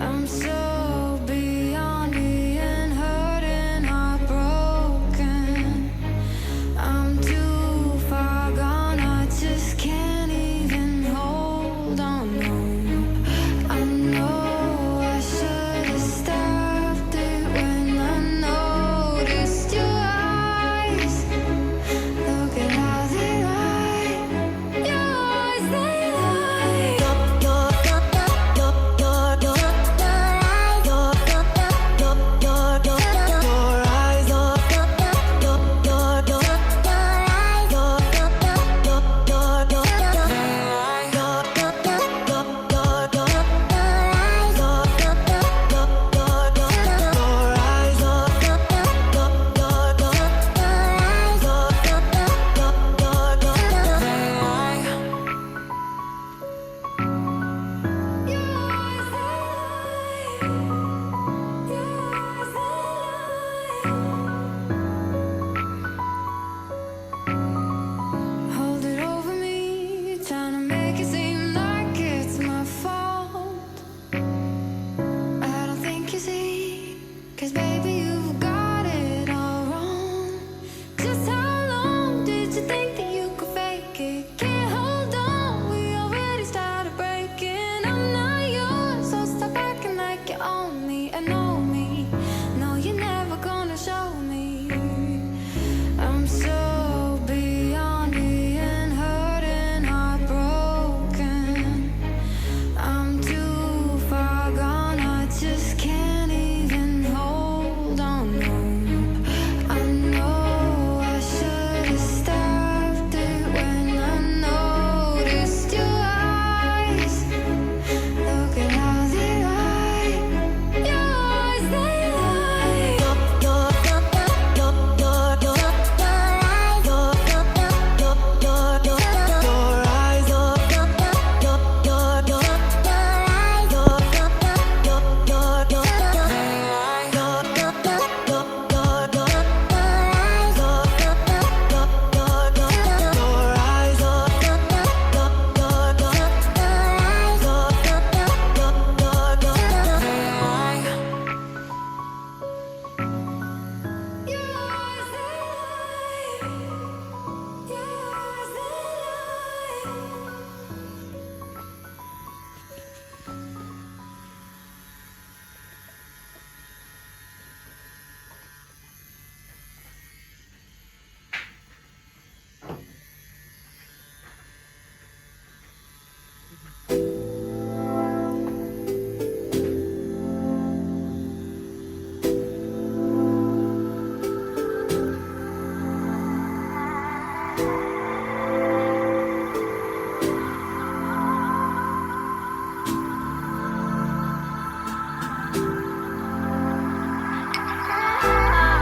I'm so beyond being hurt and heartbroken. I'm too far gone, I just can't even hold on. No, I know I should have stopped it when I noticed your eyes. Look at how they lie. Your eyes, they lie. Hold it over me, trying to make it seem like it's my fault. I don't think you see, 'cause baby you've got it all wrong. Just how long did you think that you could fake it? Can't hold on, we already started breaking. I'm not yours, so stop acting like you own me. I know me, no you're never gonna show me. I'm so beyond being hurt and heartbroken. I'm too far gone, I just can't even hold on. No, I know I should have stopped it when I noticed your eyes. Look at how they lie. Your eyes, they lie.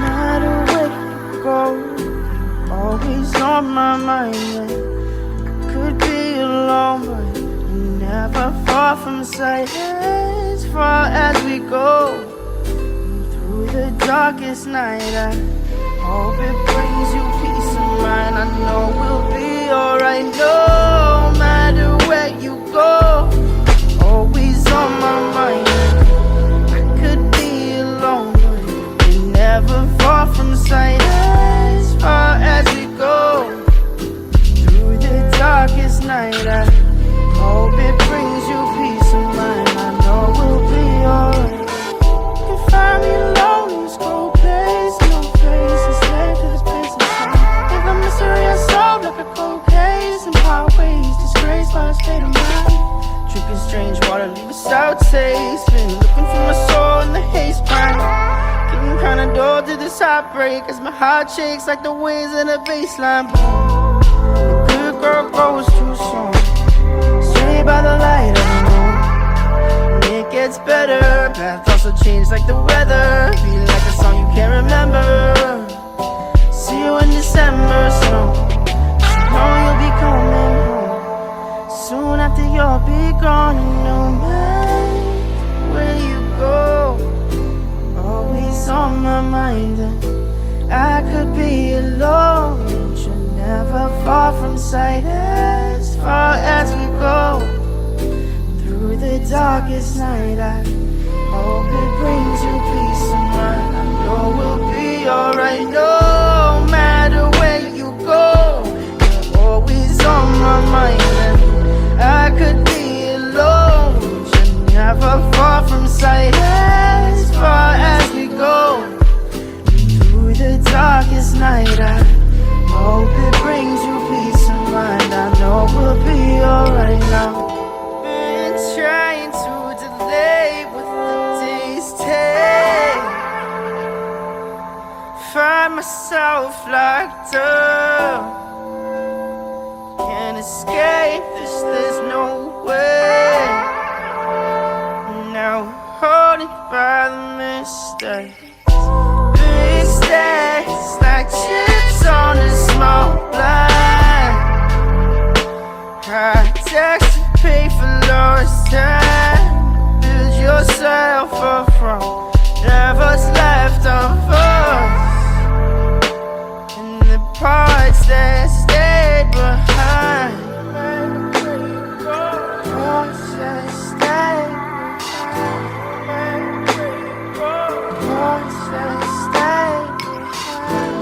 matter where you go, always on my mind. Yeah. Could be alone, but you're never far from sight. As far as we go, through the darkest night, I hope it brings you peace of mind. I know we'll be alright, no matter where you go, always on my mind. I could be alone, but you're never far from sight. As far as we go, through the darkest night, I hope it brings you peace of mind. I know we'll be alright. You can find me alone in this cold place, no face, a slave to this place inside. If a mystery I solve like a cold case, and highways disgrace by a state of mind. Drinking strange water, leave a sour taste. Been looking for my soul in the haze grind. Getting kinda dull to this heartbreak as my heart shakes like the waves in a baseline. The good girl goes too soon, straight by the light of the moon. And it gets better, paths also change like the weather. Feel like a song you can't remember. See you in December, so know you'll be coming home soon after you'll be gone. And no matter where you go, always on my mind. I could be alone, but you're never far from sight. As far as we go, through the darkest night, I Hope it brings you peace of mind. I know we'll be alright, no matter where you go. You're always on my mind, and I could be alone. You're never far from sight, as far as we go. Through the darkest night, I hope it brings you peace of mind. I know we'll be alright now. Been trying to delay what the days take. Find myself locked up. Can't escape this, there's no way. Now holding by the mistakes. Big stacks like chips on a small blind. High tax to pay for lost time. Build yourself up from whatever's left of us, and the parts that stayed behind. Parts that stayed behind. Parts that stayed behind.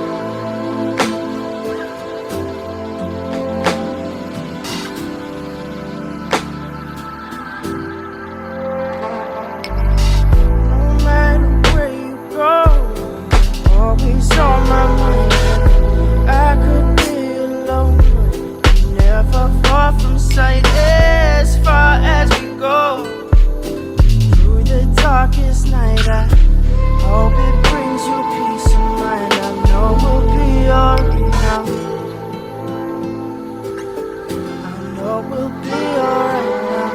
No matter where you go, always on my mind. I could be alone, but never far from sight. As far as we go, through the darkest night, I hope it brings you peace of mind. I know we'll be alright now. I know we'll be alright now.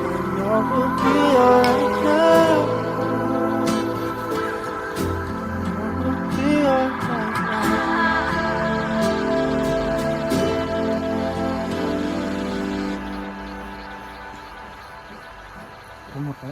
I know we'll be alright now. I know we'll be alright now. ¿Cómo está?